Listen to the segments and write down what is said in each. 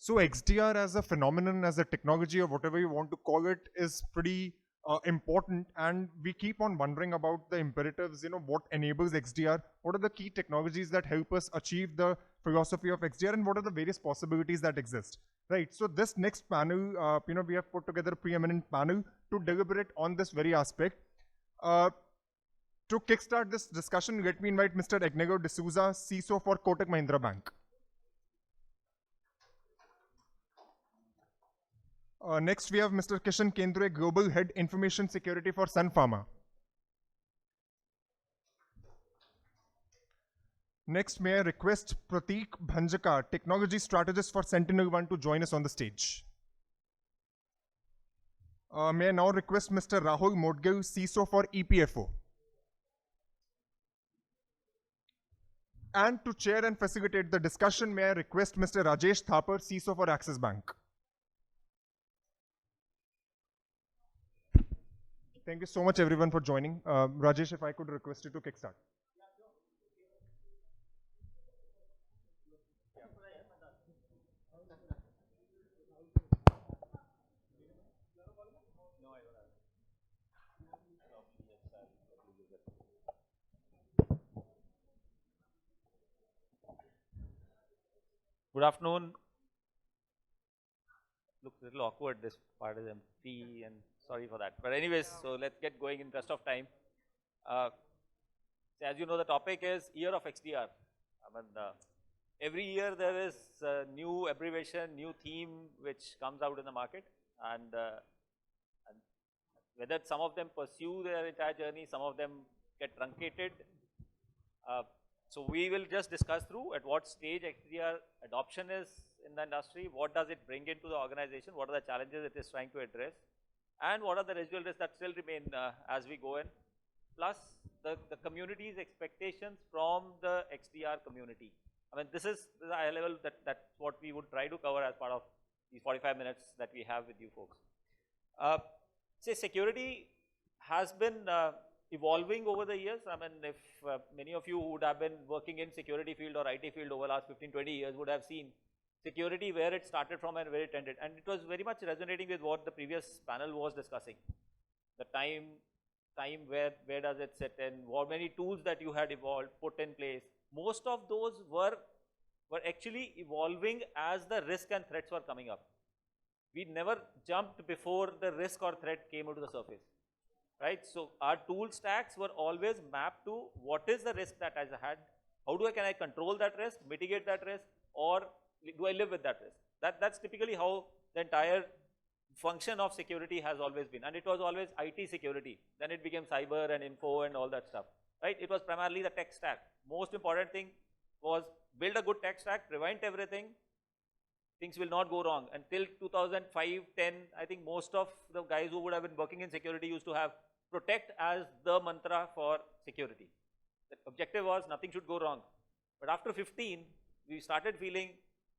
So XDR as a phenomenon, as a technology, or whatever you want to call it, is pretty important, and we keep on wondering about the imperatives, what enables XDR, what are the key technologies that help us achieve the philosophy of XDR, and what are the various possibilities that exist, right? So this next panel, we have put together a preeminent panel to deliberate on this very aspect. To kickstart this discussion, let me invite Mr. Egnego D'Souza, CISO for Kotak Mahindra Bank. Next, we have Mr. Kishan Kendre, Global Head Information Security for Sun Pharma. Next, may I request Prateek Bhanjaka, Technology Strategist for Sentinel-1, to join us on the stage. May I now request Mr. Rahul Modgil, CISO for EPFO. And to chair and facilitate the discussion, may I request Mr. Rajesh Thapar, CISO for Axis Bank. Thank you so much, everyone, for joining. Rajesh, if I could request you to kickstart. Good afternoon. Looks a little awkward, this part is empty, and sorry for that. But anyways, so let's get going in interest of time. So as you know, the topic is Year of XDR. I mean, every year there is a new abbreviation, new theme which comes out in the market, and whether some of them pursue their entire journey, some of them get truncated. So we will just discuss through at what stage XDR adoption is in the industry, what does it bring into the organization, what are the challenges it is trying to address, and what are the residual risks that still remain as we go in, plus the community's expectations from the XDR community. I mean, this is the high level that's what we would try to cover as part of these 45 minutes that we have with you folks. Say security has been evolving over the years. I mean, if many of you would have been working in security field or IT field over the last 15, 20 years would have seen security where it started from and where it ended. And it was very much resonating with what the previous panel was discussing. The time where does it sit in, how many tools that you had evolved, put in place. Most of those were actually evolving as the risk and threats were coming up. We never jumped before the risk or threat came into the surface. Right? So our tool stacks were always mapped to what is the risk that I had, how can I control that risk, mitigate that risk, or do I live with that risk? That's typically how the entire function of security has always been, and it was always IT security. Then it became cyber and info and all that stuff. Right? It was primarily the tech stack. Most important thing was build a good tech stack, prevent everything. Things will not go wrong. Until 2005, 10, I think most of the guys who would have been working in security used to have protect as the mantra for security. The objective was nothing should go wrong. But after 15, we started feeling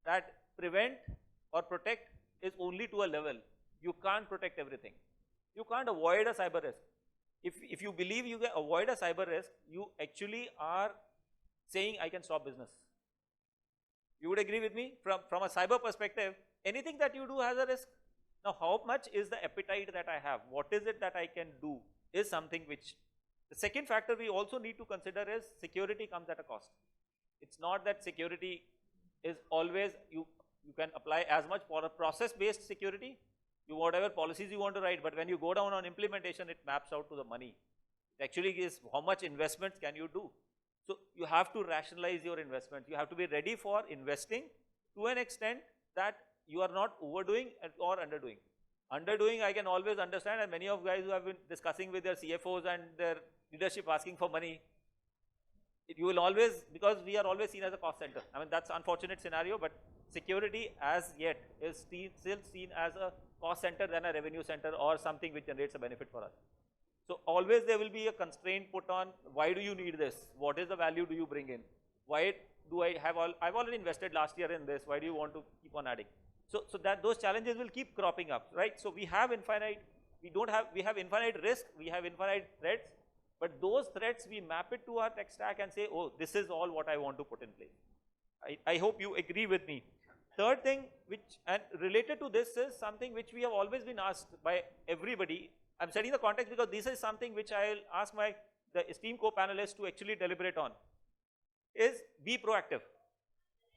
that prevent or protect is only to a level. You can't protect everything. You can't avoid a cyber risk. If you believe you can avoid a cyber risk, you actually are saying I can stop business. You would agree with me? From a cyber perspective, anything that you do has a risk. Now, how much is the appetite that I have? What is it that I can do is something which, the second factor we also need to consider is security comes at a cost. It's not that security is always, you can apply as much for a process-based security, whatever policies you want to write, but when you go down on implementation, it maps out to the money. It actually is how much investments can you do? So you have to rationalize your investment. You have to be ready for investing to an extent that you are not overdoing or underdoing. Underdoing, I can always understand, and many of guys who have been discussing with their CFOs and their leadership asking for money, you will always, because we are always seen as a cost center. I mean, that's an unfortunate scenario, but security as yet is still seen as a cost center than a revenue center or something which generates a benefit for us. So always there will be a constraint put on, why do you need this? What is the value do you bring in? Why do I have I've already invested last year in this, why do you want to keep on adding? So that those challenges will keep cropping up, right? So we have infinite risk, we have infinite threats, but those threats we map it to our tech stack and say, oh, this is all what I want to put in place. I hope you agree with me. third thing, and related to this, is something which we have always been asked by everybody. I'm setting the context because this is something which I'll ask the esteemed co-panelists to actually deliberate on, is be proactive.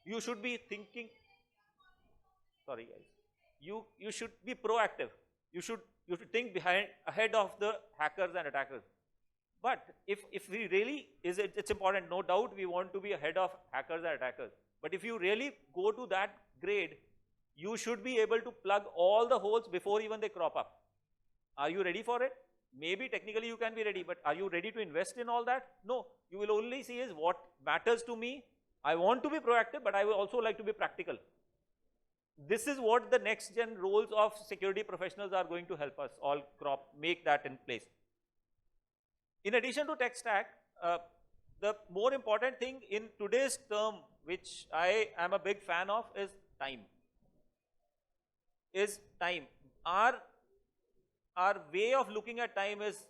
You should be thinking, sorry guys, you should be proactive. You should think ahead of the hackers and attackers. But if we really, it's important, no doubt we want to be ahead of hackers and attackers. But if you really go to that grade, you should be able to plug all the holes before even they crop up. Are you ready for it? Maybe technically you can be ready, but are you ready to invest in all that? No. You will only see is what matters to me. I want to be proactive, but I will also like to be practical. This is what the next gen roles of security professionals are going to help us all make that in place. In addition to tech stack, the more important thing in today's term, which I am a big fan of, is time. Our way of looking at time is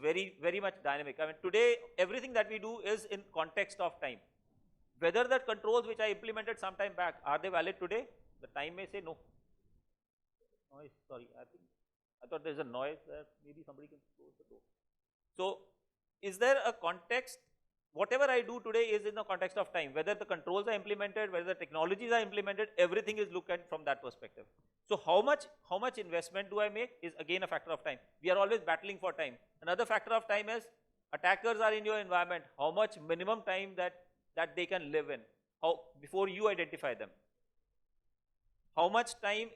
very, very much dynamic. I mean, today, everything that we do is in context of time. Whether the controls which I implemented some time back, are they valid today? The time may say no. Noise, sorry, I thought there's a noise there. Maybe somebody can close the door. So, is there a context? Whatever I do today is in the context of time. Whether the controls are implemented, whether the technologies are implemented, everything is looked at from that perspective. So, how much investment do I make is again a factor of time. We are always battling for time. Another factor of time is attackers are in your environment. How much minimum time that they can live in before you identify them? How much time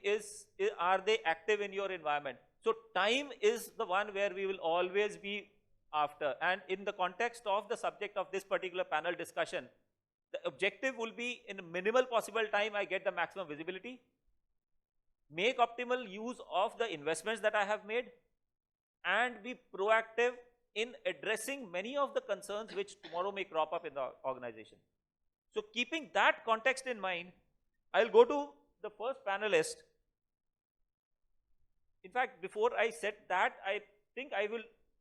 are they active in your environment? So, time is the one where we will always be after. And in the context of the subject of this particular panel discussion, the objective will be in minimal possible time I get the maximum visibility, make optimal use of the investments that I have made, and be proactive in addressing many of the concerns which tomorrow may crop up in the organization. So keeping that context in mind, I'll go to the first panelist. In fact, before I set that, I think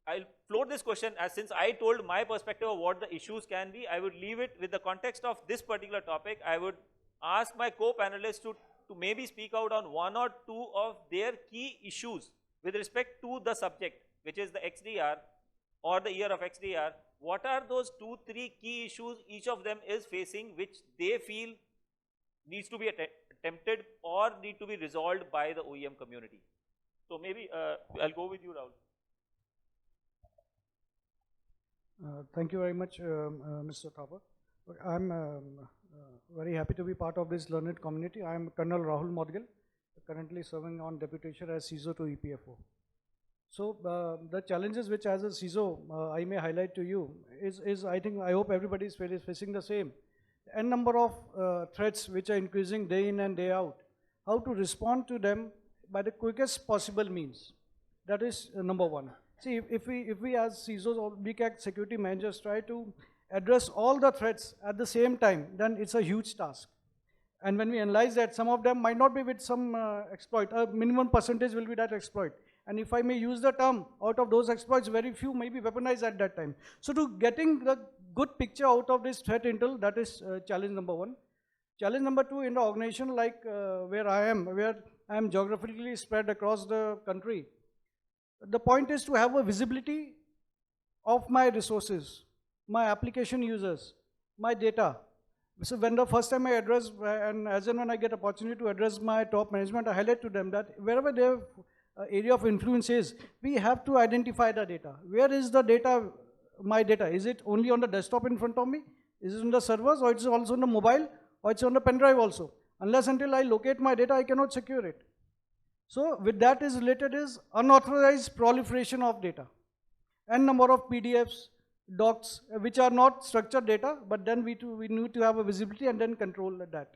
I'll float this question, as since I told my perspective of what the issues can be, I would leave it with the context of this particular topic. I would ask my co-panelists to maybe speak out on one or two of their key issues with respect to the subject, which is the XDR or the year of XDR. What are those 2-3 key issues each of them is facing, which they feel needs to be attempted or need to be resolved by the OEM community? So maybe I'll go with you, Rahul. Thank you very much, Mr. Thapa. I'm very happy to be part of this learned community. I'm Colonel Rahul Modgil, currently serving on deputation as CISO to EPFO. So the challenges which as a CISO I may highlight to you is I hope everybody is facing the same. N number of threats which are increasing day in and day out. How to respond to them by the quickest possible means. That is number one. See, if we as CISOs or BCAC security managers try to address all the threats at the same time, then it's a huge task. And when we analyze that, some of them might not be with some exploit, a minimum percentage will be that exploit. And if I may use the term, out of those exploits, very few may be weaponized at that time. So to getting the good picture out of this threat intel, that is challenge number one. Challenge number two, in the organization like where I am geographically spread across the country, the point is to have a visibility of my resources, my application users, my data. So when the first time I address, and as and when I get opportunity to address my top management, I highlight to them that wherever their area of influence is, we have to identify the data. Where is the data, my data? Is it only on the desktop in front of me? Is it on the servers, or it's also on the mobile, or it's on the pen drive also? Unless until I locate my data, I cannot secure it. So with that is related is unauthorized proliferation of data. N number of PDFs, docs, which are not structured data, but then we need to have a visibility and then control that.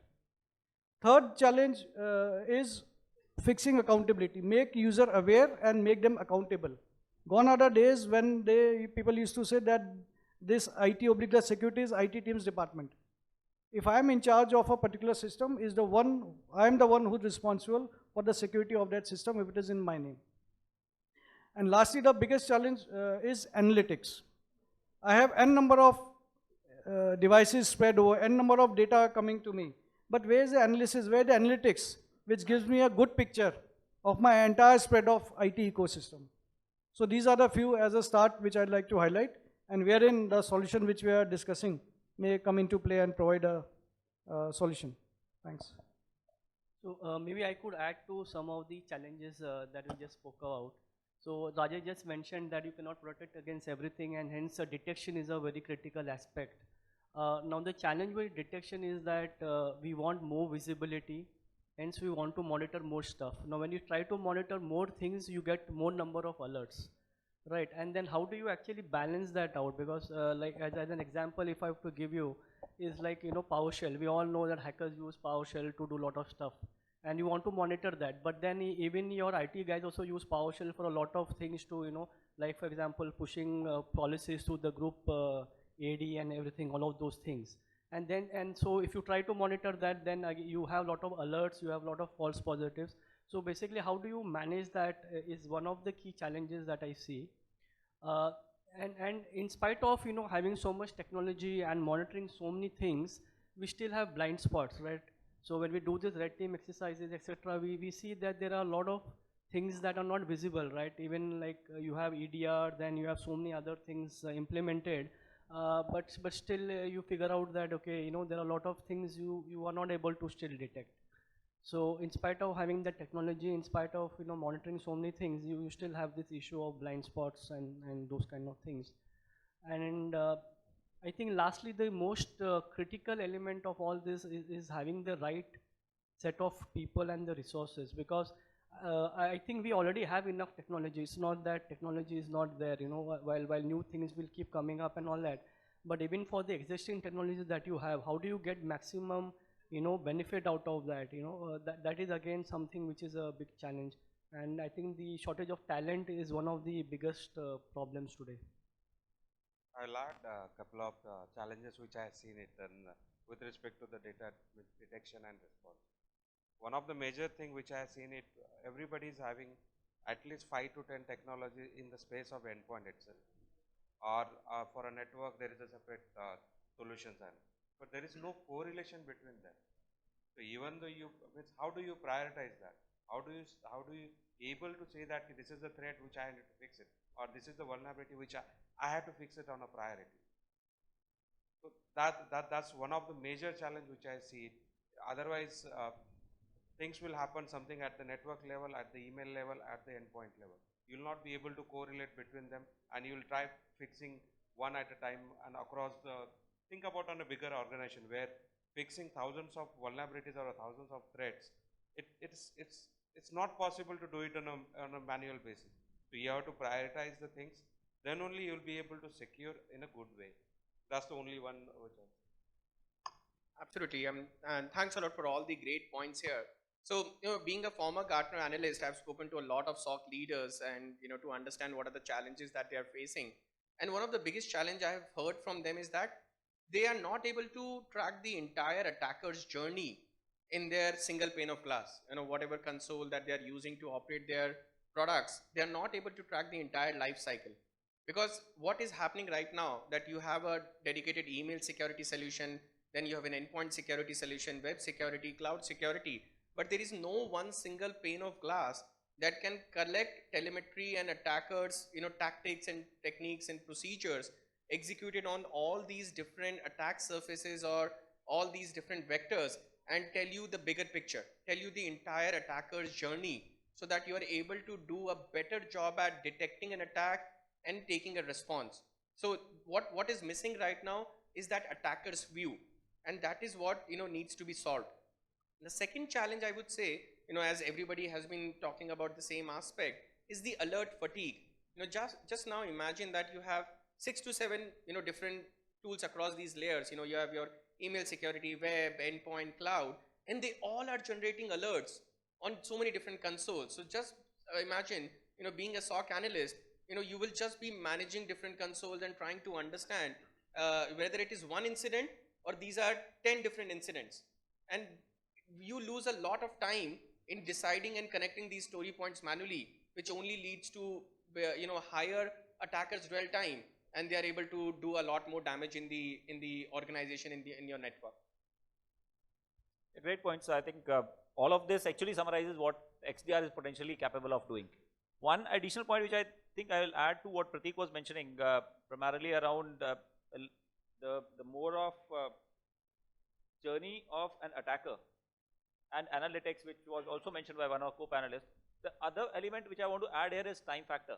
Third challenge is fixing accountability. Make user aware and make them accountable. Gone are the days when people used to say that this IT security is IT team's department. If I am in charge of a particular system, I am the one who is responsible for the security of that system if it is in my name. And lastly, the biggest challenge is analytics. I have N number of devices spread over, N number of data coming to me. but where is the analysis, where the analytics, which gives me a good picture of my entire spread of IT ecosystem. So these are the few as a start which I'd like to highlight, and wherein the solution which we are discussing may come into play and provide a solution. Thanks. So maybe I could add to some of the challenges that we just spoke about. So Raja just mentioned that you cannot protect against everything, and hence detection is a very critical aspect. Now the challenge with detection is that we want more visibility, hence we want to monitor more stuff. Now when you try to monitor more things, you get more number of alerts, right? And then how do you actually balance that out? Because like as an example, if I have to give you, is like, you know, PowerShell. We all know that hackers use PowerShell to do a lot of stuff, and you want to monitor that. But then even your IT guys also use PowerShell for a lot of things to, you know, like for example, pushing policies to the group AD and everything, all of those things. And so if you try to monitor that, then you have a lot of alerts, you have a lot of false positives. So basically, how do you manage that is one of the key challenges that I see. And in spite of, you know, having so much technology and monitoring so many things, we still have blind spots, right? So when we do this red team exercises, etc., we see that there are a lot of things that are not visible, right? Even like you have EDR, then you have so many other things implemented, but still you figure out that, okay, you know, there are a lot of things you are not able to still detect. So in spite of having the technology, in spite of, you know, monitoring so many things, you still have this issue of blind spots and those kind of things. And I think lastly, the most critical element of all this is having the right set of people and the resources, because I think we already have enough technology. It's not that technology is not there, you know, while new things will keep coming up and all that. But even for the existing technologies that you have, how do you get maximum, you know, benefit out of that? You know, that is again something which is a big challenge. And I think the shortage of talent is one of the biggest problems today. I'll add a couple of challenges which I have seen it and with respect to the data detection and response. One of the major thing which I have seen it, everybody is having at least 5 to 10 technology in the space of endpoint itself. Or for a network, there is a separate solutions, but there is no correlation between them. So even though how do you prioritize that? How do you able to say that this is the threat which I need to fix it, or this is the vulnerability which I have to fix it on a priority. So that's one of the major challenge which I see. Otherwise, things will happen something at the network level, at the email level, at the endpoint level. You will not be able to correlate between them, and you will try fixing one at a time and across the. Think about on a bigger organization where fixing thousands of vulnerabilities or thousands of threats, it's not possible to do it on a manual basis. So you have to prioritize the things. Then only you will be able to secure in a good way. That's the only one which I. Absolutely, and thanks a lot for all the great points here. So, you know, being a former Gartner analyst, I've spoken to a lot of SOC leaders and, you know, to understand what are the challenges that they are facing. And one of the biggest challenge I have heard from them is that they are not able to track the entire attacker's journey in their single pane of glass. You know, whatever console that they are using to operate their products, they are not able to track the entire life cycle. Because what is happening right now, that you have a dedicated email security solution, then you have an endpoint security solution, web security, cloud security, but there is no one single pane of glass that can collect telemetry and attackers, you know, tactics and techniques and procedures executed on all these different attack surfaces or all these different vectors and tell you the bigger picture, tell you the entire attacker's journey, so that you are able to do a better job at detecting an attack and taking a response. So what is missing right now is that attacker's view, and that is what, you know, needs to be solved. The second challenge, I would say, you know, as everybody has been talking about the same aspect, is the alert fatigue. You know, just now imagine that you have 6 to 7, you know, different tools across these layers. You know, you have your email security, web, endpoint, cloud, and they all are generating alerts on so many different consoles. So just imagine, you know, being a SOC analyst, you know, you will just be managing different consoles and trying to understand whether it is one incident or these are 10 different incidents. And you lose a lot of time in deciding and connecting these story points manually, which only leads to, you know, higher attackers dwell time, and they are able to do a lot more damage in the organization, in your network. Great point. So I think all of this actually summarizes what XDR is potentially capable of doing. One additional point which I think I will add to what Prateek was mentioning, primarily around the more of journey of an attacker and analytics, which was also mentioned by one of our co-panelists. The other element which I want to add here is time factor.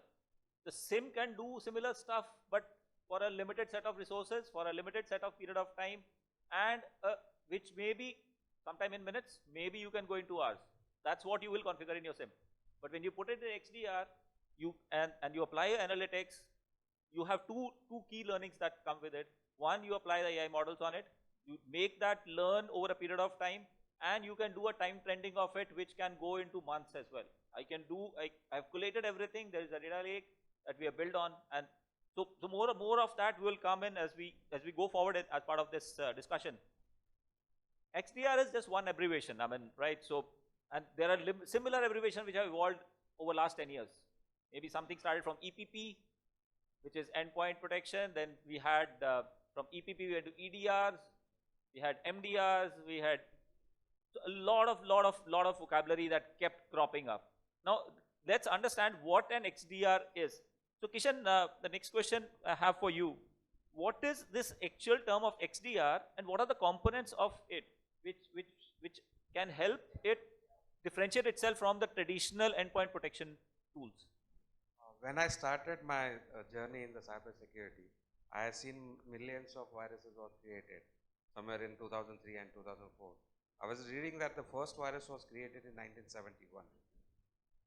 The SIM can do similar stuff, but for a limited set of resources, for a limited set of period of time, and which may be sometime in minutes, maybe you can go into hours. That's what you will configure in your SIM. But when you put it in XDR, and you apply analytics, you have two key learnings that come with it. One, you apply the AI models on it, you make that learn over a period of time, and you can do a time trending of it, which can go into months as well. I've collated everything. There is a data lake that we have built on, and so more of that will come in as we go forward as part of this discussion. XDR is just one abbreviation. I mean, right? So, and there are similar abbreviations which have evolved over last 10 years. Maybe something started from EPP, which is endpoint protection. Then we had from EPP we went to EDRs, we had MDRs, we had a lot of vocabulary that kept cropping up. Now let's understand what an XDR is. So Kishan, the next question I have for you: what is this actual term of XDR, and what are the components of it which can help it differentiate itself from the traditional endpoint protection tools? When I started my journey in the cybersecurity, I have seen millions of viruses were created somewhere in 2003 and 2004. I was reading that the first virus was created in 1971.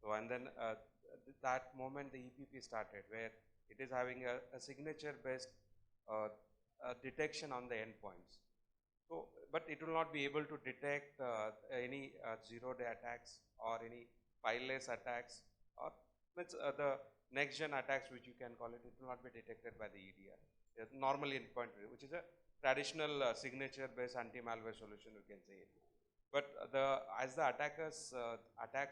So, and then that moment the EPP started, where it is having a signature-based detection on the endpoints. So, but it will not be able to detect any zero-day attacks or any fileless attacks, or the next-gen attacks, which you can call it. It will not be detected by the EDR. Normally endpoint, which is a traditional signature-based anti-malware solution, you can say it. But as the attacks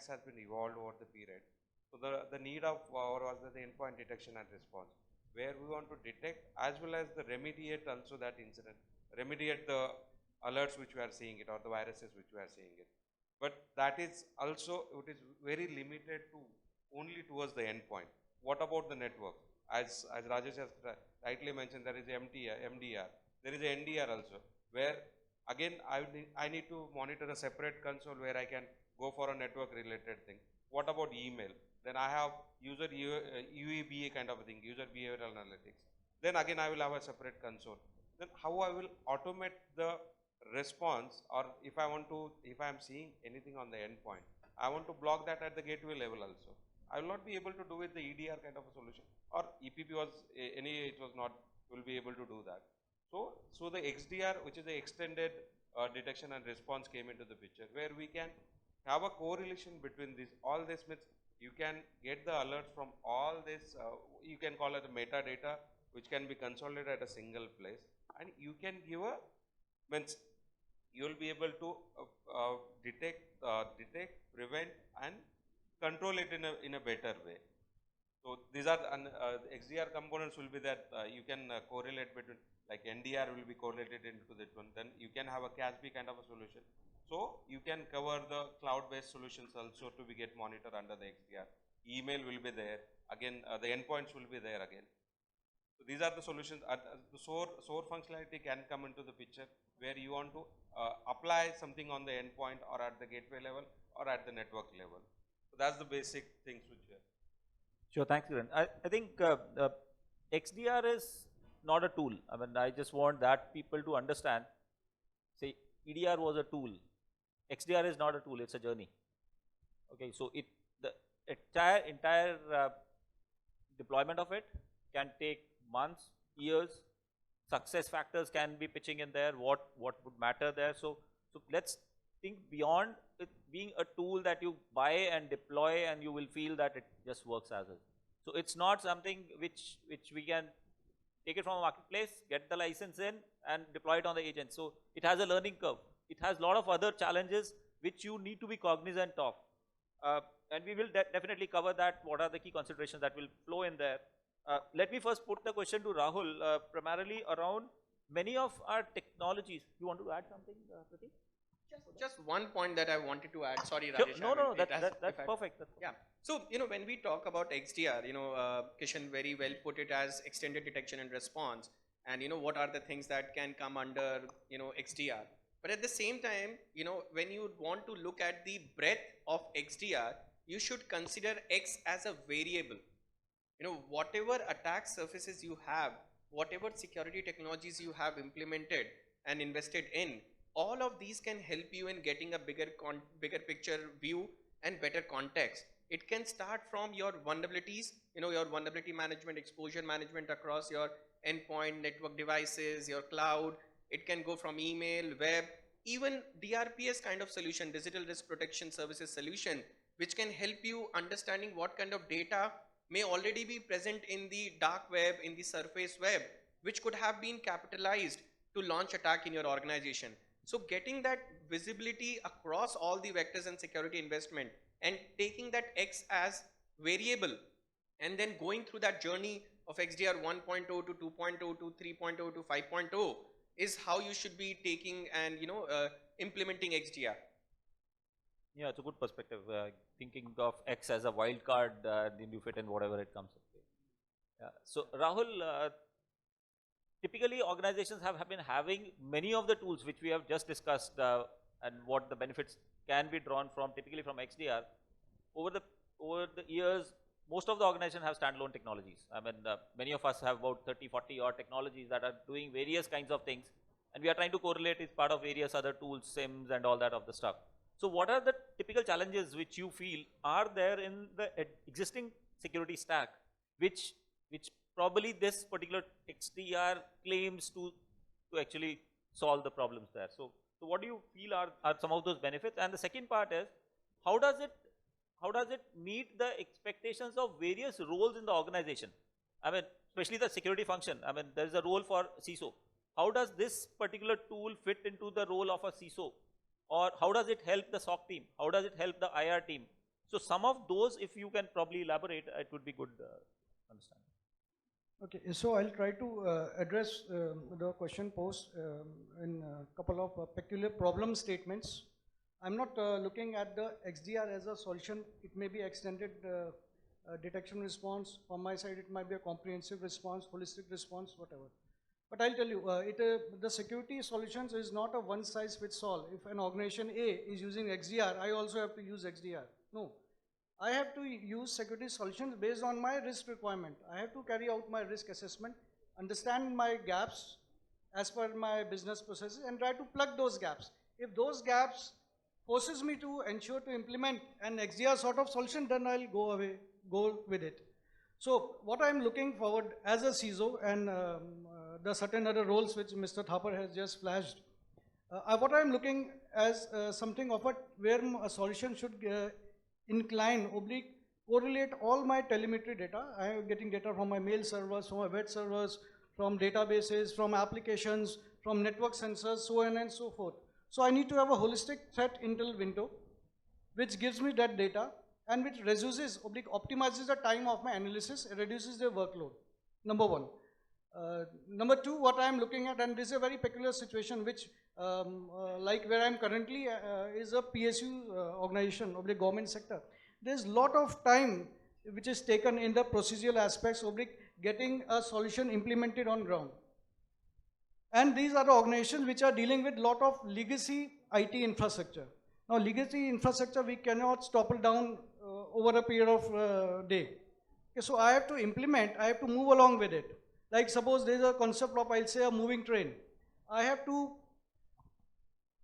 has been evolved over the period, so the need of was the endpoint detection and response, where we want to detect as well as the remediate also that incident, remediate the alerts which we are seeing it, or the viruses which we are seeing it. But that is also, it is very limited to only towards the endpoint. What about the network? As Rajesh has rightly mentioned, there is MDR, there is a NDR also, where again I need to monitor a separate console where I can go for a network related thing. What about email? Then I have user UEBA kind of a thing, user behavioral analytics. Then again I will have a separate console. Then how I will automate the response, or if I am seeing anything on the endpoint, I want to block that at the gateway level also. I will not be able to do with the EDR kind of a solution, or EPP was it was not will be able to do that. So the XDR, which is the extended detection and response, came into the picture, where we can have a correlation between this. All this means you can get the alerts from all this. You can call it the metadata, which can be consolidated at a single place, and you can give a means you will be able to detect, prevent, and control it in a better way. So these are XDR components will be that you can correlate between, like NDR will be correlated into that one. Then you can have a CASB kind of a solution. So you can cover the cloud-based solutions also to be get monitored under the XDR. Email will be there. Again, the endpoints will be there again. So these are the solutions. The SOAR functionality can come into the picture, where you want to apply something on the endpoint or at the gateway level or at the network level. So that's the basic things which are. Sure, thanks, Kiran. I think XDR is not a tool. I mean, I just want that people to understand. Say, EDR was a tool. XDR is not a tool, it's a journey. Okay, so the entire deployment of it can take months, years. Success factors can be pitching in there, what would matter there. So let's think beyond it being a tool that you buy and deploy and you will feel that it just works as is. So it's not something which we can take it from a marketplace, get the license in and deploy it on the agent. So it has a learning curve. It has a lot of other challenges which you need to be cognizant of. And we will definitely cover that, what are the key considerations that will flow in there. Let me first put the question to Rahul, primarily around many of our technologies. You want to add something, Prateek? Just one point that I wanted to add. Sorry, Sure. Rajesh. No, I no, mean, no, it has- that's if I- perfect. Yeah. So, when we talk about XDR, Kishan very well put it as extended detection and response. And, what are the things that can come under, XDR. But at the same time, when you want to look at the breadth of XDR, you should consider X as a variable. Whatever attack surfaces you have, whatever security technologies you have implemented and invested in, all of these can help you in getting a bigger picture view and better context. It can start from your vulnerabilities, your vulnerability management, exposure management across your endpoint, network devices, your cloud. It can go from email, web, even DRPS kind of solution, digital risk protection services solution, which can help you understanding what kind of data may already be present in the dark web, in the surface web, which could have been capitalized to launch attack in your organization. So getting that visibility across all the vectors and security investment and taking that X as variable and then going through that journey of XDR 1.0 to 2.0 to 3.0 to 5.0 is how you should be taking and implementing XDR. Yeah, it's a good perspective. Thinking of X as a wild card, then you fit in whatever it comes with. Yeah. So Rahul, typically organizations have been having many of the tools which we have just discussed and what the benefits can be drawn from, typically from XDR. Over the years, most of the organizations have standalone technologies. I mean, many of us have about 30, 40 odd technologies that are doing various kinds of things, and we are trying to correlate with part of various other tools, SIMs and all that of the stuff. So what are the typical challenges which you feel are there in the existing security stack, which probably this particular XDR claims to actually solve the problems there? So what do you feel are some of those benefits? And the second part is, how does it meet the expectations of various roles in the organization? I mean, especially the security function. I mean, there is a role for CISO. How does this particular tool fit into the role of a CISO? Or how does it help the SOC team? How does it help the IR team? So some of those, if you can probably elaborate, it would be good understand. Okay, so I'll try to address the question posed in a couple of peculiar problem statements. I'm not looking at the XDR as a solution. It may be extended detection response. From my side, it might be a comprehensive response, holistic response, whatever. But I'll tell you, the security solutions is not a one size fits all. If an organization A is using XDR, I also have to use XDR. No, I have to use security solutions based on my risk requirement. I have to carry out my risk assessment, understand my gaps as per my business processes, and try to plug those gaps. If those gaps forces me to ensure to implement an XDR sort of solution, then I'll go with it. So what I'm looking forward as a CISO and the certain other roles which Mr. Thapar has just flashed, what I'm looking as something of where a solution should incline, oblique, correlate all my telemetry data. I am getting data from my mail servers, from my web servers, from databases, from applications, from network sensors, so on and so forth. So I need to have a holistic threat intel window, which gives me that data and which reduces, optimizes the time of my analysis, reduces the workload. Number one. Number two, what I'm looking at, and this is a very peculiar situation, which like where I'm currently is a PSU organization of the government sector. There's a lot of time which is taken in the procedural aspects of getting a solution implemented on ground. And these are the organizations which are dealing with a lot of legacy IT infrastructure. Now, legacy infrastructure we cannot topple down over a period of day. Okay, so I have to implement, I have to move along with it. Like suppose there is a concept of, I'll say, a moving train. I have to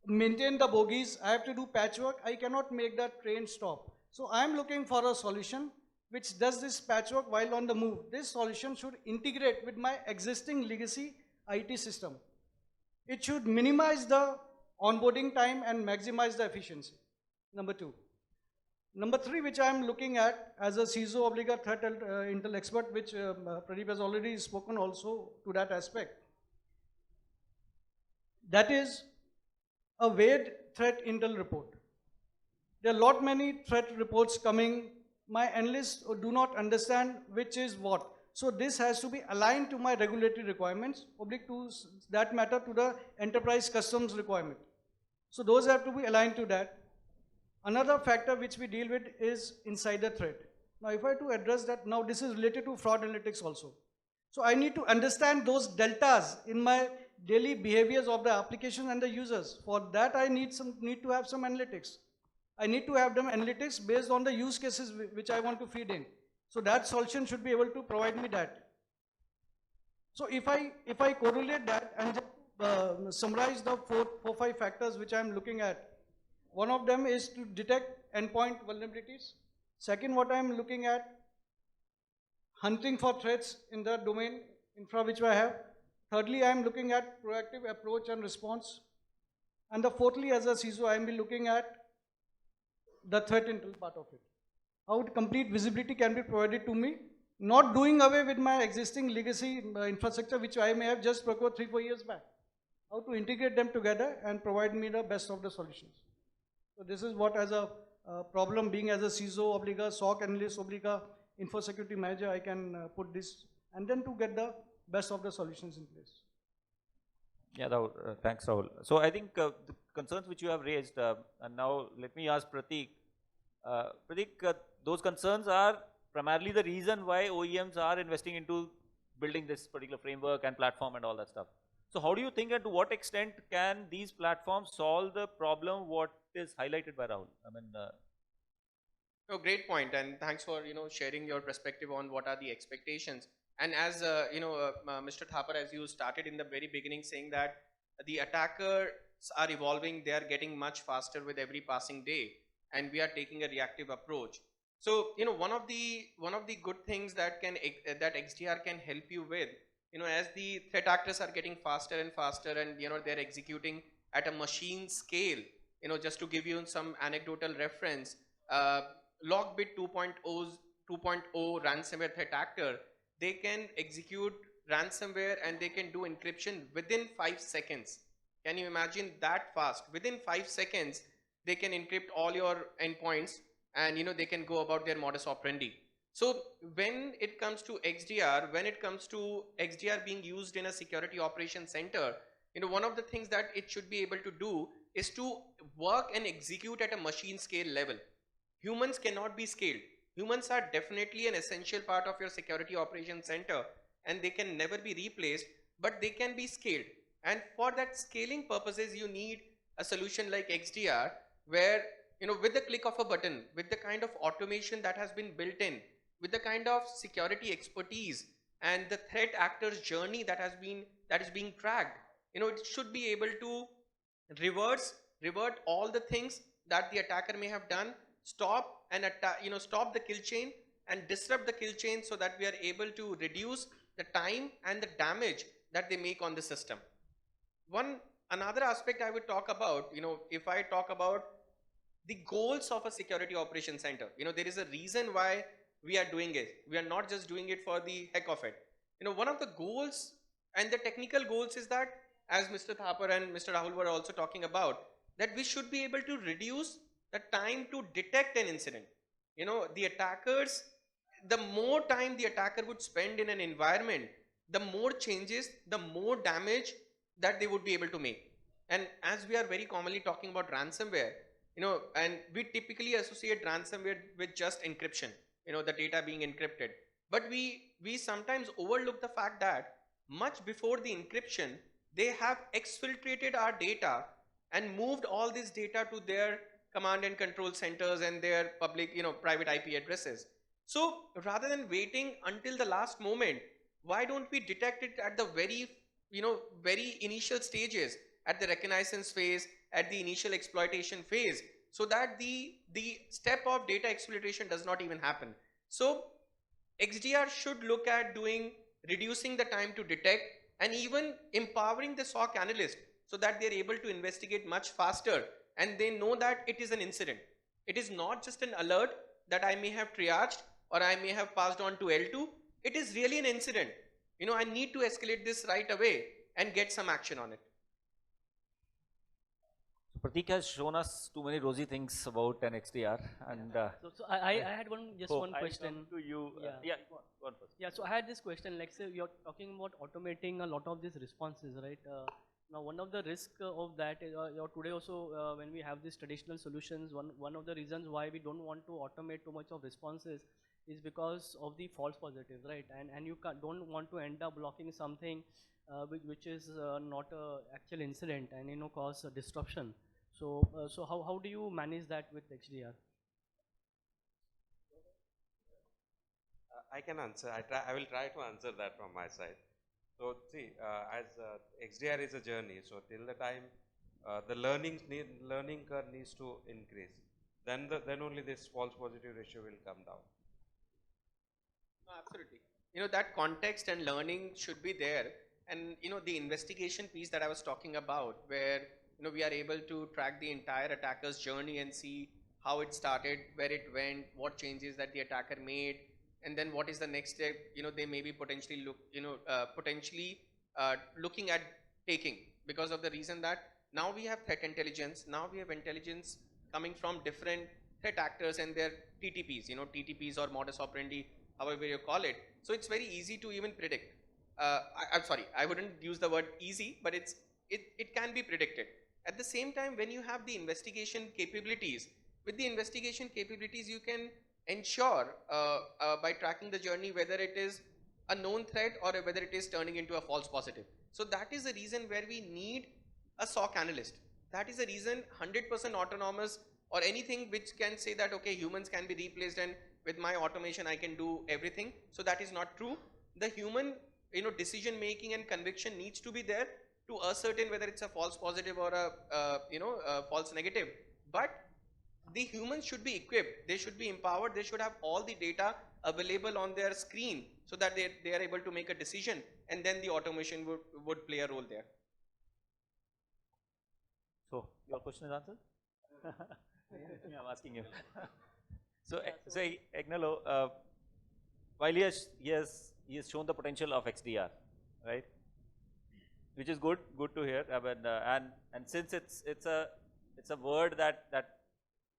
maintain the bogies, I have to do patchwork, I cannot make that train stop. So I'm looking for a solution which does this patchwork while on the move. This solution should integrate with my existing legacy IT system. It should minimize the onboarding time and maximize the efficiency. Number two. Number three, which I'm looking at as a CISO obligate threat intel expert, which Pradeep has already spoken also to that aspect. That is a weighted threat intel report. There are lot many threat reports coming. My analysts do not understand which is what. So this has to be aligned to my regulatory requirements, oblique to that matter to the enterprise customs requirement. So those have to be aligned to that. Another factor which we deal with is insider threat. Now, if I have to address that, now this is related to fraud analytics also. So I need to understand those deltas in my daily behaviors of the application and the users. For that, I need to have some analytics. I need to have them analytics based on the use cases which I want to feed in. So that solution should be able to provide me that. So if I correlate that and just summarize the four, 5 factors which I am looking at, one of them is to detect endpoint vulnerabilities. Second, what I am looking at, hunting for threats in the domain infra which I have. Thirdly, I am looking at proactive approach and response. And the fourthly, as a CISO, I am looking at the threat intel part of it. How complete visibility can be provided to me, not doing away with my existing legacy infrastructure which I may have just procured 3-4 years back. How to integrate them together and provide me the best of the solutions. So this is what, as a problem, being as a CISO, obliga, SOC analyst, obliga, info security manager, I can put this, and then to get the best of the solutions in place. Yeah, Rahul, thanks, Rahul. So I think the concerns which you have raised, and now let me ask Prateek. Prateek, those concerns are primarily the reason why OEMs are investing into building this particular framework and platform and all that stuff. So how do you think, and to what extent can these platforms solve the problem what is highlighted by Rahul? I mean, no, great point, and thanks for sharing your perspective on what are the expectations. And as Mr. Thapar, as you started in the very beginning saying that the attackers are evolving, they are getting much faster with every passing day, and we are taking a reactive approach. So one of the good things that XDR can help you with, as the threat actors are getting faster and faster, and they're executing at a machine scale. Just to give you some anecdotal reference, Lockbit 2.0 ransomware threat actor, they can execute ransomware and they can do encryption within 5 seconds. Can you imagine that fast? Within 5 seconds, they can encrypt all your endpoints, and they can go about their modus operandi. So when it comes to XDR, being used in a security operations center, one of the things that it should be able to do is to work and execute at a machine scale level. Humans cannot be scaled. Humans are definitely an essential part of your security operations center, and they can never be replaced, but they can be scaled. And for that scaling purposes, you need a solution like XDR, where with the click of a button, with the kind of automation that has been built in, with the kind of security expertise and the threat actor's journey that is being tracked, it should be able to revert all the things that the attacker may have done, stop the kill chain and disrupt the kill chain, so that we are able to reduce the time and the damage that they make on the system. Another aspect I would talk about, if I talk about the goals of a security operations center, there is a reason why we are doing it. We are not just doing it for the heck of it. One of the goals and the technical goals is that, as Mr. Thapar and Mr. Rahul were also talking about, that we should be able to reduce the time to detect an incident. The attackers, the more time the attacker would spend in an environment, the more changes, the more damage that they would be able to make. And as we are very commonly talking about ransomware, and we typically associate ransomware with just encryption, the data being encrypted. But we sometimes overlook the fact that much before the encryption, they have exfiltrated our data and moved all this data to their command and control centers and their public, private IP addresses. So rather than waiting until the last moment, why don't we detect it at the very initial stages, at the reconnaissance phase, at the initial exploitation phase, so that the step of data exfiltration does not even happen. So XDR should look at reducing the time to detect, and even empowering the SOC analyst so that they're able to investigate much faster, and they know that it is an incident. It is not just an alert that I may have triaged or I may have passed on to L2. It is really an incident. I need to escalate this right away and get some action on it. Prateek has shown us too many rosy things about an XDR, and so I had one question to you. Yeah, go on first. Yeah, so I had this question, like say you're talking about automating a lot of these responses, right? Now, one of the risks of that is, today also when we have these traditional solutions, one of the reasons why we don't want to automate too much of responses is because of the false positives, right? And you don't want to end up blocking something which is not a actual incident and cause a disruption. So how do you manage that with XDR? I can answer. I will try to answer that from my side. So see, as XDR is a journey, so till the time the learning curve needs to increase, then only this false positive ratio will come down. No, absolutely. That context and learning should be there. And, the investigation piece that I was talking about, where, we are able to track the entire attacker's journey and see how it started, where it went, what changes that the attacker made, and then what is the next step, they may be potentially looking at taking, because of the reason that now we have threat intelligence, now we have intelligence coming from different threat actors and their TTPs, TTPs or modus operandi, however you call it. So it's very easy to even predict. I'm sorry, I wouldn't use the word easy, but it can be predicted. At the same time, when you have the investigation capabilities, with the investigation capabilities, you can ensure by tracking the journey whether it is a known threat or whether it is turning into a false positive. So that is the reason where we need a SOC analyst. That is the reason 100% autonomous or anything which can say that, okay, humans can be replaced and with my automation I can do everything. So that is not true. The human decision making and conviction needs to be there to ascertain whether it's a false positive or a false negative. But the humans should be equipped, they should be empowered, they should have all the data available on their screen so that they are able to make a decision, and then the automation would play a role there. So your question is answered? Yeah, I'm asking you. So Agnello, while he has shown the potential of XDR, right? Which is good to hear. I mean, and since it's a word that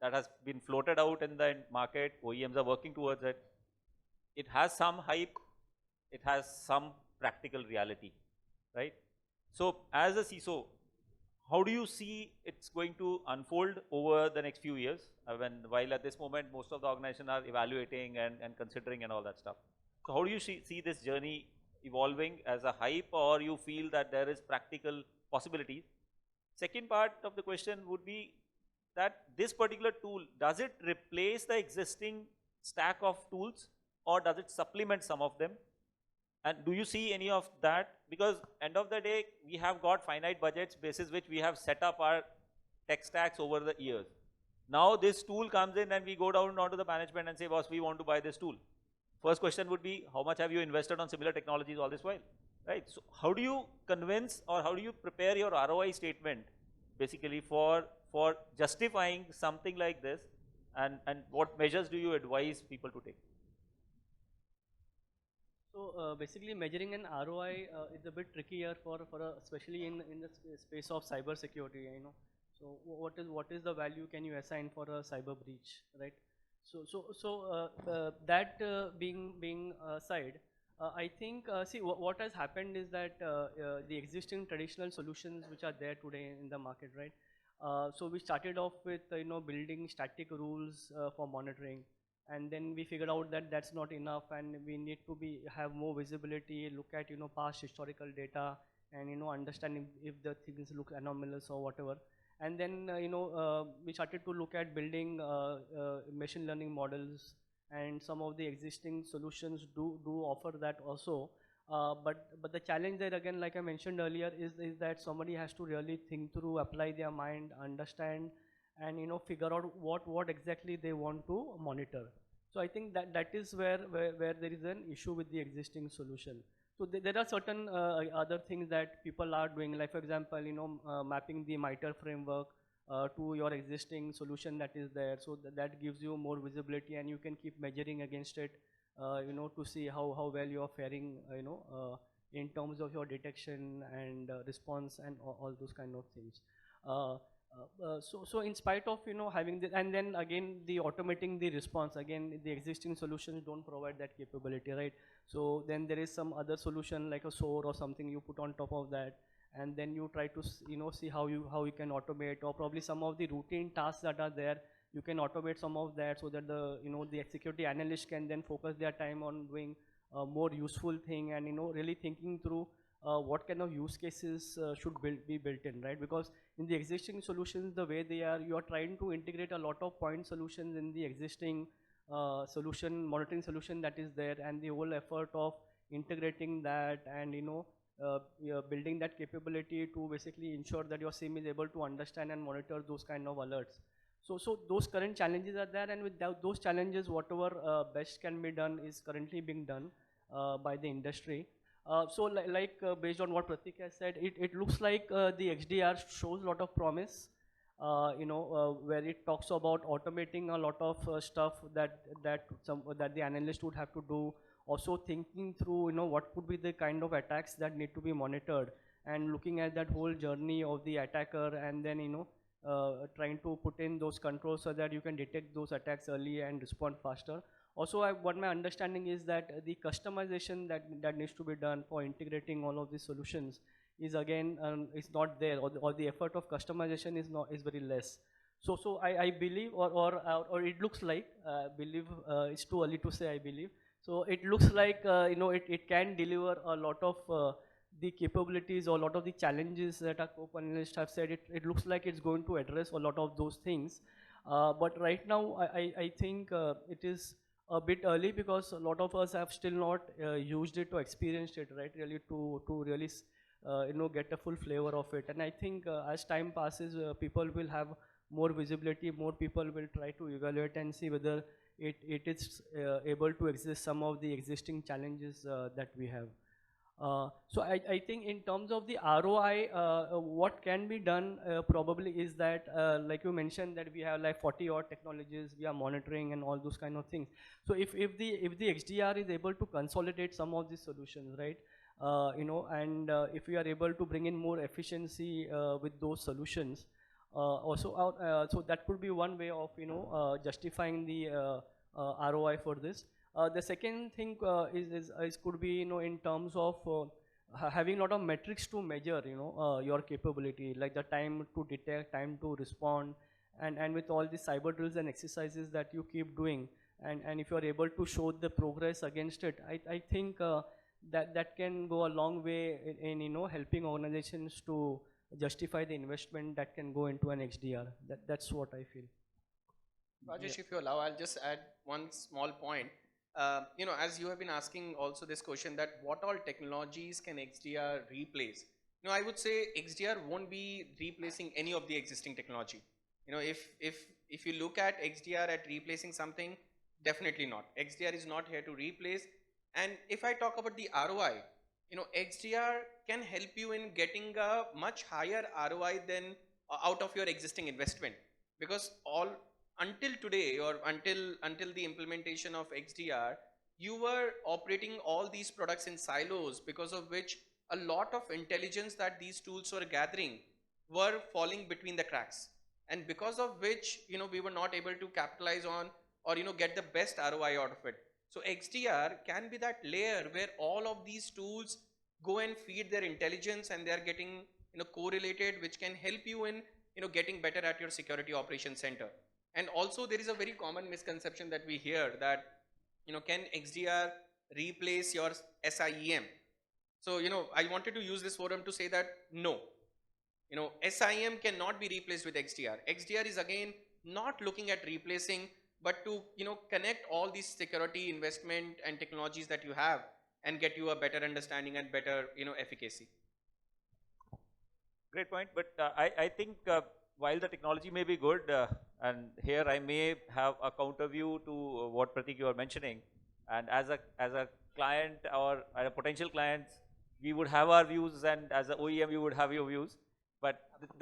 has been floated out in the market, OEMs are working towards it. It has some hype, it has some practical reality, right? So as a CISO, how do you see it's going to unfold over the next few years? While at this moment, most of the organizations are evaluating and considering and all that stuff. So how do you see this journey evolving as a hype, or you feel that there is practical possibilities? Second part of the question would be that this particular tool, does it replace the existing stack of tools or does it supplement some of them? And do you see any of that? Because end of the day, we have got finite budgets basis which we have set up our tech stacks over the years. Now this tool comes in and we go down onto the management and say, boss, we want to buy this tool. First question would be, how much have you invested on similar technologies all this while? Right? So how do you convince or how do you prepare your ROI statement basically for justifying something like this, and what measures do you advise people to take? So basically measuring an ROI is a bit trickier especially in the space of cyber security, So what is the value can you assign for a cyber breach, right? So that being aside, I think see what has happened is that the existing traditional solutions which are there today in the market, right? So we started off with building static rules for monitoring, and then we figured out that that's not enough, and we need to have more visibility, look at past historical data, and understanding if the things look anomalous or whatever. And then we started to look at building machine learning models, and some of the existing solutions do offer that also. But the challenge there again, like I mentioned earlier, is that somebody has to really think through, apply their mind, understand, and figure out what exactly they want to monitor. So I think that is where there is an issue with the existing solution. So there are certain other things that people are doing, like for example, mapping the MITRE framework to your existing solution that is there. So that gives you more visibility, and you can keep measuring against it, to see how well you are faring, in terms of your detection and response and all those kind of things. So in spite of having this, and then again the automating the response, again the existing solutions don't provide that capability, right? So then there is some other solution like a SOAR or something you put on top of that, and then you try to see how you can automate, or probably some of the routine tasks that are there, you can automate some of that, so that the security analyst can then focus their time on doing more useful thing, and really thinking through what kind of use cases should be built in, right? Because in the existing solutions, the way they are, you are trying to integrate a lot of point solutions in the existing monitoring solution that is there, and the whole effort of integrating that and building that capability to basically ensure that your SIM is able to understand and monitor those kind of alerts. So those current challenges are there, and with those challenges, whatever best can be done is currently being done by the industry. So based on what Pratik has said, it looks like the XDR shows a lot of promise, where it talks about automating a lot of stuff that the analyst would have to do. Also thinking through, what could be the kind of attacks that need to be monitored, and looking at that whole journey of the attacker, and then, trying to put in those controls so that you can detect those attacks early and respond faster. Also, what my understanding is that the customization that needs to be done for integrating all of these solutions is again is not there, or the effort of customization is very less. So I believe, or it looks like, believe it's too early to say, I believe. So it looks like it can deliver a lot of the capabilities, or a lot of the challenges that our co-panelists have said. It looks like it's going to address a lot of those things. But right now, I think it is a bit early, because a lot of us have still not used it or experienced it, right? Really to really get a full flavor of it. And I think as time passes, people will have more visibility. More people will try to evaluate and see whether it is able to exist some of the existing challenges that we have. So I think in terms of the ROI, what can be done probably is that, like you mentioned, that we have like 40 odd technologies we are monitoring and all those kind of things. So if the XDR is able to consolidate some of these solutions, right, and if we are able to bring in more efficiency with those solutions, so that could be one way of justifying the ROI for this. The second thing is could be in terms of having a lot of metrics to measure your capability, like the time to detect, time to respond, and with all the cyber drills and exercises that you keep doing, and if you are able to show the progress against it, I think that can go a long way in helping organizations to justify the investment that can go into an XDR. That's what I feel. Rajesh, if you allow, I'll just add one small point. As you have been asking also this question, that what all technologies can XDR replace? I would say XDR won't be replacing any of the existing technology. If you look at XDR at replacing something, definitely not. XDR is not here to replace. And if I talk about the ROI, XDR can help you in getting a much higher ROI than out of your existing investment, because until today, or until the implementation of XDR, you were operating all these products in silos, because of which a lot of intelligence that these tools were gathering were falling between the cracks, and because of which we were not able to capitalize on, or get the best ROI out of it. So XDR can be that layer where all of these tools go and feed their intelligence, and they are getting correlated, which can help you in getting better at your security operations center. And also there is a very common misconception that we hear, that can XDR replace your SIEM? So I wanted to use this forum to say that no, SIEM cannot be replaced with XDR. XDR is again not looking at replacing, but to connect all these security investment and technologies that you have, and get you a better understanding and better efficacy. Great point. But I think while the technology may be good, and here I may have a counter view to what Pratik you are mentioning, and as a client or a potential client, we would have our views, and as an OEM you would have your views. But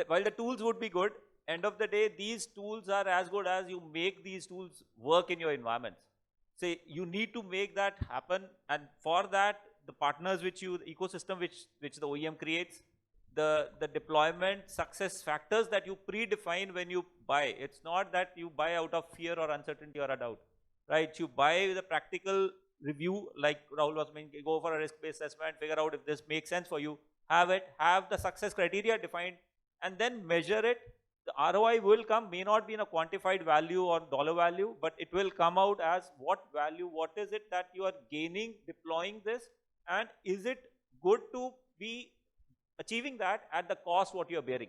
while the tools would be good, end of the day, these tools are as good as you make these tools work in your environments. Say you need to make that happen, and for that, the partners the ecosystem which the OEM creates, the deployment success factors that you predefine when you buy. It's not that you buy out of fear or uncertainty or a doubt, right? You buy with a practical review, like Rahul was saying, go for a risk-based assessment, figure out if this makes sense for you. have it, have the success criteria defined, and then measure it. The ROI will come, may not be in a quantified value or dollar value, but it will come out as what value, what is it that you are gaining deploying this, and is it good to be achieving that at the cost what you are bearing.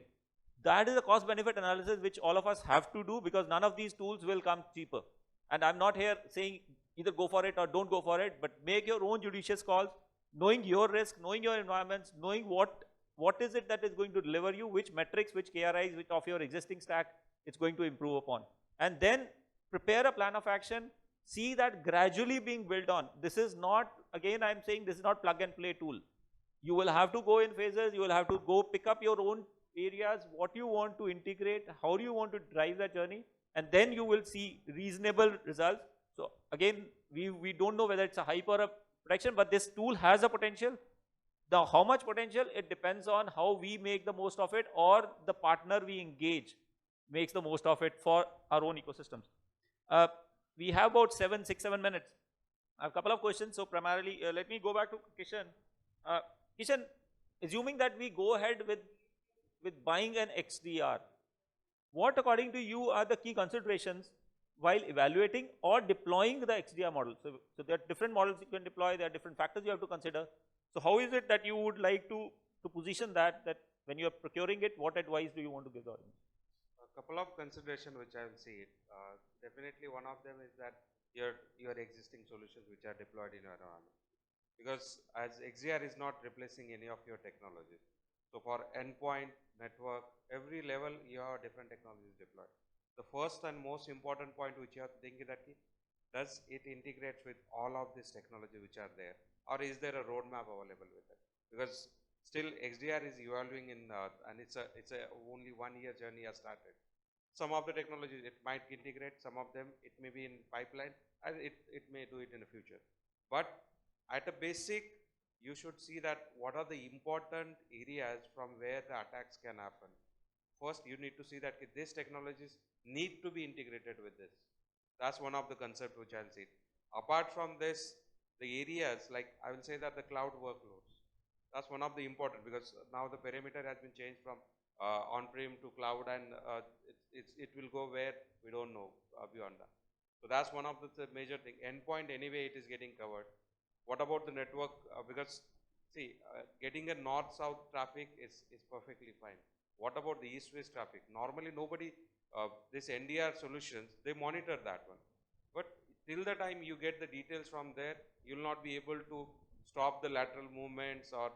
That is a cost benefit analysis which all of us have to do, because none of these tools will come cheaper. And I'm not here saying either go for it or don't go for it, but make your own judicious calls, knowing your risk, knowing your environments, knowing what is it that is going to deliver you, which metrics, which KRIs, which of your existing stack it's going to improve upon. And then prepare a plan of action, see that gradually being built on. This is not, again I'm saying, this is not plug and play tool. You will have to go in phases, you will have to go pick up your own areas, what you want to integrate, how do you want to drive that journey, and then you will see reasonable results. So again, we don't know whether it's a hype or a protection, but this tool has a potential. Now, how much potential? It depends on how we make the most of it, or the partner we engage makes the most of it for our own ecosystems. We have about 6, 7 minutes. I have a couple of questions. So primarily, let me go back to Kishan. Kishan, assuming that we go ahead with buying an XDR, what according to you are the key considerations while evaluating or deploying the XDR model? So there are different models you can deploy, there are different factors you have to consider. So how is it that you would like to position that when you are procuring it, what advice do you want to give the audience? A couple of considerations which I will see it. Definitely one of them is that your existing solutions which are deployed in your environment. Because as XDR is not replacing any of your technologies. So for endpoint, network, every level you have different technologies deployed. The first and most important point which you have to think is that does it integrate with all of this technology which are there, or is there a roadmap available with it? Because still XDR is evolving in and it's a only 1 year journey has started. Some of the technologies it might integrate, some of them it may be in pipeline, and it may do it in the future. But at a basic, you should see that what are the important areas from where the attacks can happen. First, you need to see that these technologies need to be integrated with this. That's one of the concepts which I'll see. Apart from this, the areas like I will say that the cloud workloads. That's one of the important, because now the perimeter has been changed from on-prem to cloud, and it will go where we don't know beyond that. So that's one of the major thing. Endpoint anyway it is getting covered. What about the network? Because see, getting a north-south traffic is perfectly fine. What about the east-west traffic? Normally nobody, this NDR solutions, they monitor that one. But till the time you get the details from there, you will not be able to stop the lateral movements or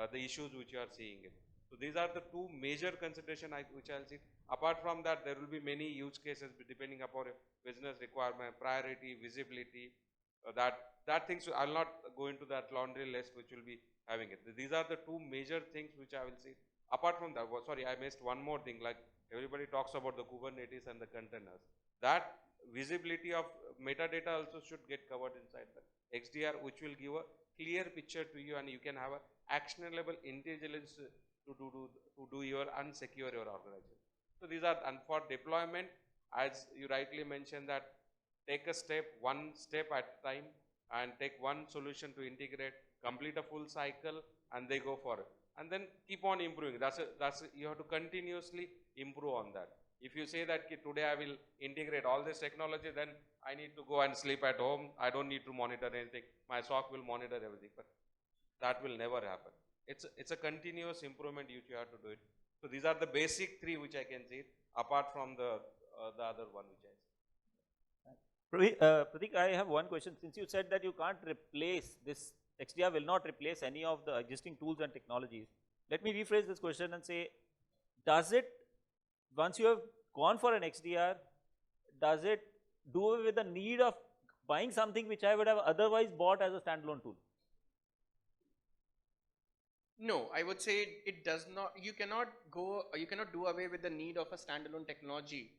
the issues which you are seeing it. So these are the two major considerations which I'll see. Apart from that, there will be many use cases depending upon business requirement, priority, visibility, that things. I'll not go into that laundry list which will be having it. These are the two major things which I will see. Apart from that, sorry, I missed one more thing. Like everybody talks about the Kubernetes and the containers. That visibility of metadata also should get covered inside the XDR, which will give a clear picture to you, and you can have a actionable intelligence to do your unsecure your organization. So these are, and for deployment, as you rightly mentioned, that take a step, one step at a time, and take one solution to integrate, complete a full cycle, and they go for it. And then keep on improving. You have to continuously improve on that. If you say that today I will integrate all this technology, then I need to go and sleep at home. I don't need to monitor anything. My SOC will monitor everything. But that will never happen. It's a continuous improvement you have to do it. So these are the basic three which I can see, apart from the other one which I see. Pratik, I have one question. Since you said that you can't replace this, XDR will not replace any of the existing tools and technologies. Let me rephrase this question and say, does it, once you have gone for an XDR, does it do away with the need of buying something which I would have otherwise bought as a standalone tool? No, I would say it does not. You cannot do away with the need of a standalone technology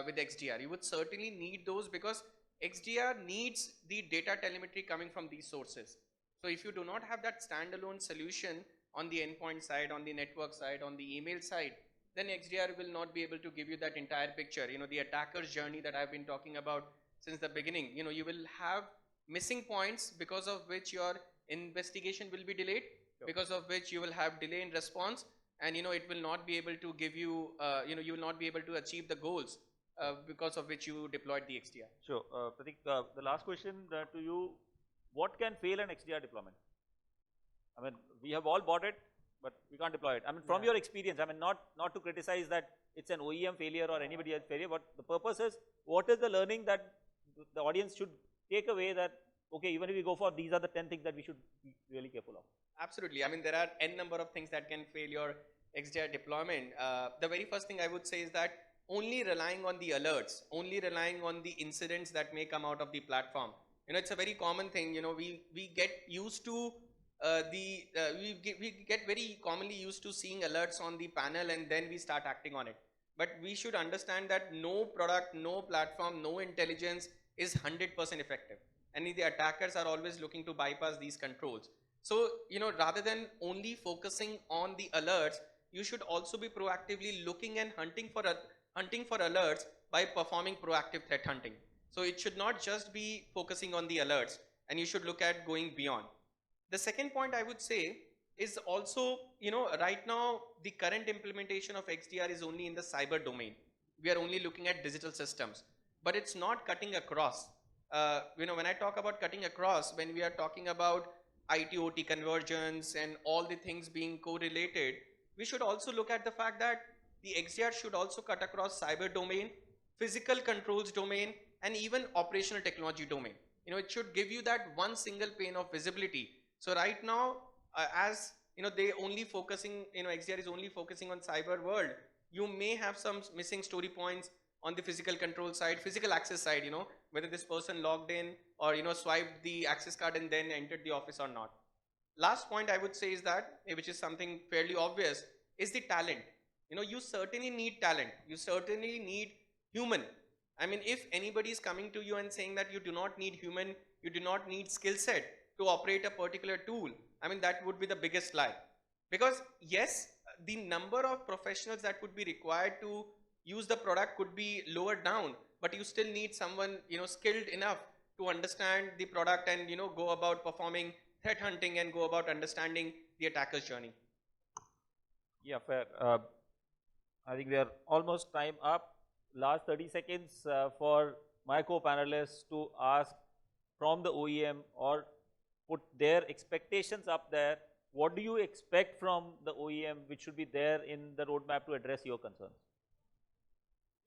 with XDR. You would certainly need those, because XDR needs the data telemetry coming from these sources. So if you do not have that standalone solution on the endpoint side, on the network side, on the email side, then XDR will not be able to give you that entire picture. The attacker's journey that I've been talking about since the beginning. You will have missing points because of which your investigation will be delayed. because of which you will have delay in response, and it will not be able to give you, you will not be able to achieve the goals because of which you deployed the XDR. Sure. Pratik, the last question to you, what can fail an XDR deployment? I mean, we have all bought it, but we can't deploy it. I mean, from your experience, I mean, not to criticize that it's an OEM failure or anybody else failure, but the purpose is, what is the learning that the audience should take away, that, okay, even if we go for, these are the 10 things that we should be really careful of? Absolutely. I mean, there are n number of things that can fail your XDR deployment. The very first thing I would say is that only relying on the alerts, only relying on the incidents that may come out of the platform. It's a very common thing. We get used to we get very commonly used to seeing alerts on the panel, and then we start acting on it. But we should understand that no product, no platform, no intelligence is 100% effective. And the attackers are always looking to bypass these controls. So, rather than only focusing on the alerts, you should also be proactively looking and hunting for alerts by performing proactive threat hunting. So it should not just be focusing on the alerts, and you should look at going beyond. The second point I would say is also, right now the current implementation of XDR is only in the cyber domain. We are only looking at digital systems, but it's not cutting across. When I talk about cutting across, when we are talking about IT-OT convergence and all the things being correlated, we should also look at the fact that the XDR should also cut across cyber domain, physical controls domain, and even operational technology domain. It should give you that one single pane of visibility. So right now, as they only focusing, XDR is only focusing on cyber world, you may have some missing story points on the physical control side, physical access side, whether this person logged in or, swiped the access card and then entered the office or not. Last point I would say is that, which is something fairly obvious, is the talent. You certainly need talent. You certainly need human. I mean, if anybody is coming to you and saying that you do not need human, you do not need skill set to operate a particular tool, I mean, that would be the biggest lie. Because yes, the number of professionals that would be required to use the product could be lowered down, but you still need someone, skilled enough to understand the product and, go about performing threat hunting and go about understanding the attacker's journey. Yeah, fair. I think we are almost time up. Last 30 seconds for my co-panelists to ask from the OEM or put their expectations up there. What do you expect from the OEM which should be there in the roadmap to address your concerns?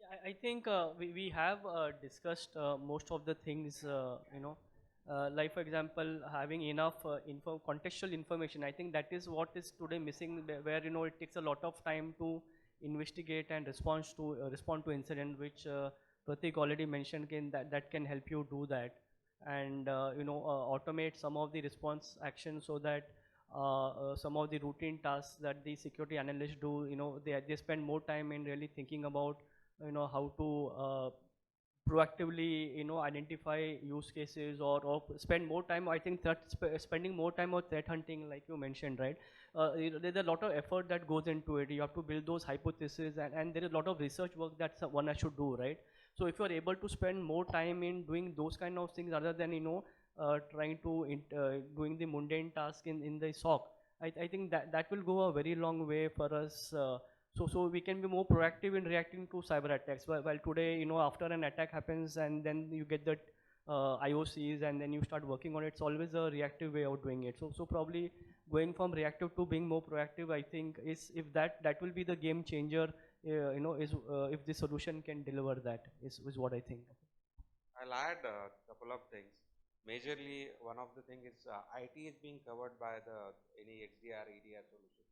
Yeah, I think we have discussed most of the things, like for example, having enough contextual information. I think that is what is today missing, where it takes a lot of time to investigate and respond to incident, which Pratik already mentioned. That can help you do that, and automate some of the response actions, so that some of the routine tasks that the security analysts do, they spend more time in really thinking about how to proactively identify use cases, or spend more time. I think that spending more time on threat hunting, like you mentioned, right? There's a lot of effort that goes into it. You have to build those hypotheses, and there is a lot of research work that one should do, right? So if you are able to spend more time in doing those kind of things rather than trying to doing the mundane task in the SOC, I think that will go a very long way for us. So we can be more proactive in reacting to cyber attacks. While today, after an attack happens and then you get the IOCs and then you start working on it, it's always a reactive way of doing it. So probably going from reactive to being more proactive, I think, is if that will be the game changer. If the solution can deliver that, is what I think. I'll add a couple of things. Majorly, one of the things is IT is being covered by any XDR, EDR solution.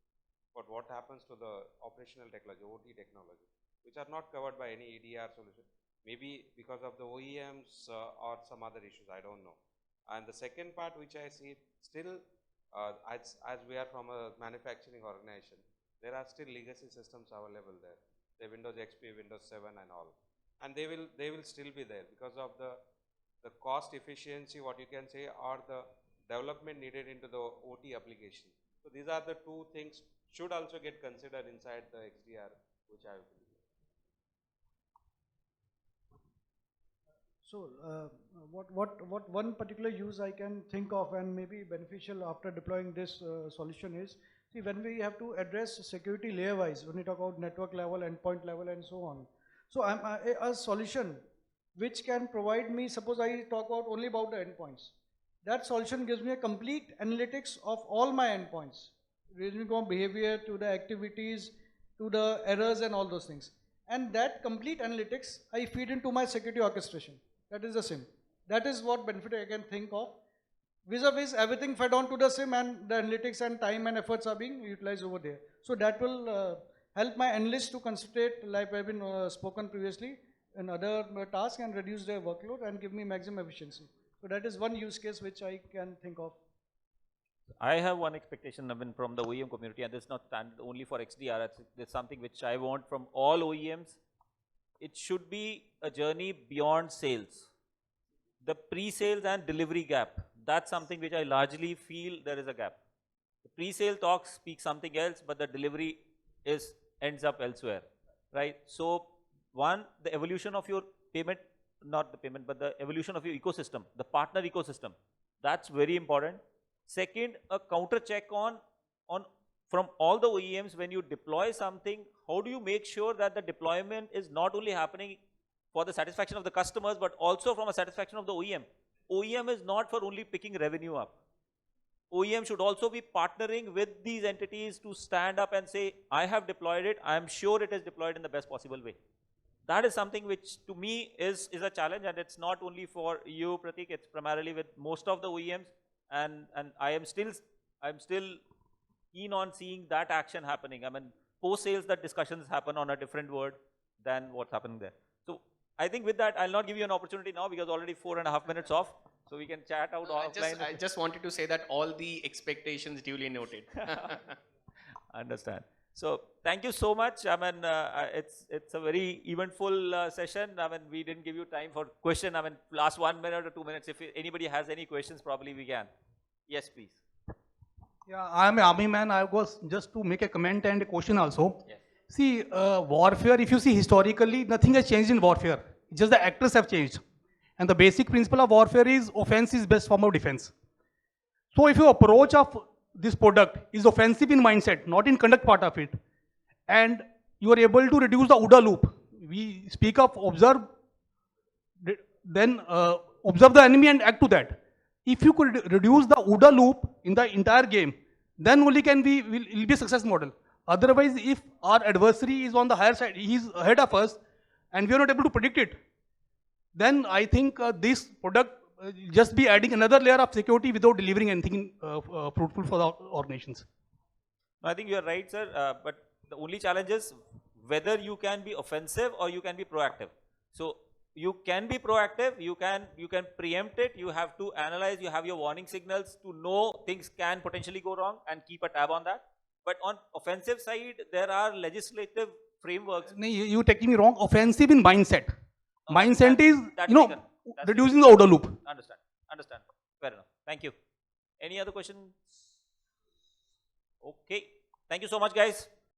But what happens to the operational technology, OT technology, which are not covered by any EDR solution? Maybe because of the OEMs or some other issues, I don't know. And the second part which I see, still as we are from a manufacturing organization, there are still legacy systems available there. The Windows XP, Windows 7 and all. And they will still be there because of the cost efficiency, what you can say, or the development needed into the OT application. So these are the two things should also get considered inside the XDR, which I believe. So, what one particular use I can think of and maybe beneficial after deploying this solution is, see, when we have to address security layer wise, when we talk about network level, endpoint level, and so on. So, a solution which can provide me, suppose I talk about only about the endpoints. That solution gives me a complete analytics of all my endpoints, ranging from behavior to the activities to the errors and all those things. And that complete analytics I feed into my security orchestration. That is the SIM. That is what benefit I can think of. Vis-a-vis everything fed on to the SIM, and the analytics and time and efforts are being utilized over there. So that will help my analysts to concentrate, like I've been spoken previously, in other tasks and reduce their workload and give me maximum efficiency. So that is one use case which I can think of. I have one expectation from the OEM community, and this is not standard only for XDR. It's something which I want from all OEMs. It should be a journey beyond sales. The pre-sales and delivery gap, that's something which I largely feel there is a gap. The pre-sale talks speak something else, but the delivery ends up elsewhere, right? So one, the evolution of your payment, not the payment, but the evolution of your ecosystem, the partner ecosystem, that's very important. Second, a counter check on from all the OEMs. When you deploy something, how do you make sure that the deployment is not only happening for the satisfaction of the customers, but also from a satisfaction of the OEM? OEM is not for only picking revenue up. OEM should also be partnering with these entities to stand up and say, I have deployed it, I am sure it is deployed in the best possible way. That is something which to me is a challenge, and it's not only for you, Pratik, it's primarily with most of the OEMs. And I'm still keen on seeing that action happening. I mean, post-sales, that discussions happen on a different word than what's happening there. So I think with that, I'll not give you an opportunity now because already 4.5 minutes off. So we can chat out offline. I just wanted to say that all the expectations duly noted. Understand. So thank you so much. I mean, it's a very eventful session. I mean, we didn't give you time for question. I mean, last 1 minute or 2 minutes. If anybody has any questions, probably we can. Yes, please. Yeah, I'm an army man. I was just to make a comment and a question also. Yes. See, warfare, if you see historically, nothing has changed in warfare. Just the actors have changed. And the basic principle of warfare is offense is best form of defense. So if your approach of this product is offensive in mindset, not in conduct part of it, and you are able to reduce the OODA loop. We speak of observe, then observe the enemy and act to that. If you could reduce the OODA loop in the entire game, then only will be a success model. Otherwise, if our adversary is on the higher side, he is ahead of us, and we are not able to predict it, then I think this product just be adding another layer of security without delivering anything fruitful for the organizations. I think you are right, sir. But the only challenge is whether you can be offensive or you can be proactive. So you can be proactive, you can preempt it, you have to analyze, you have your warning signals to know things can potentially go wrong and keep a tab on that. But on offensive side, there are legislative frameworks. No, you taking me wrong. Offensive in mindset. Okay, mindset is, reducing taken. the OODA loop. Understand. Fair enough. Thank you. Any other questions? Okay. Thank you so much, guys.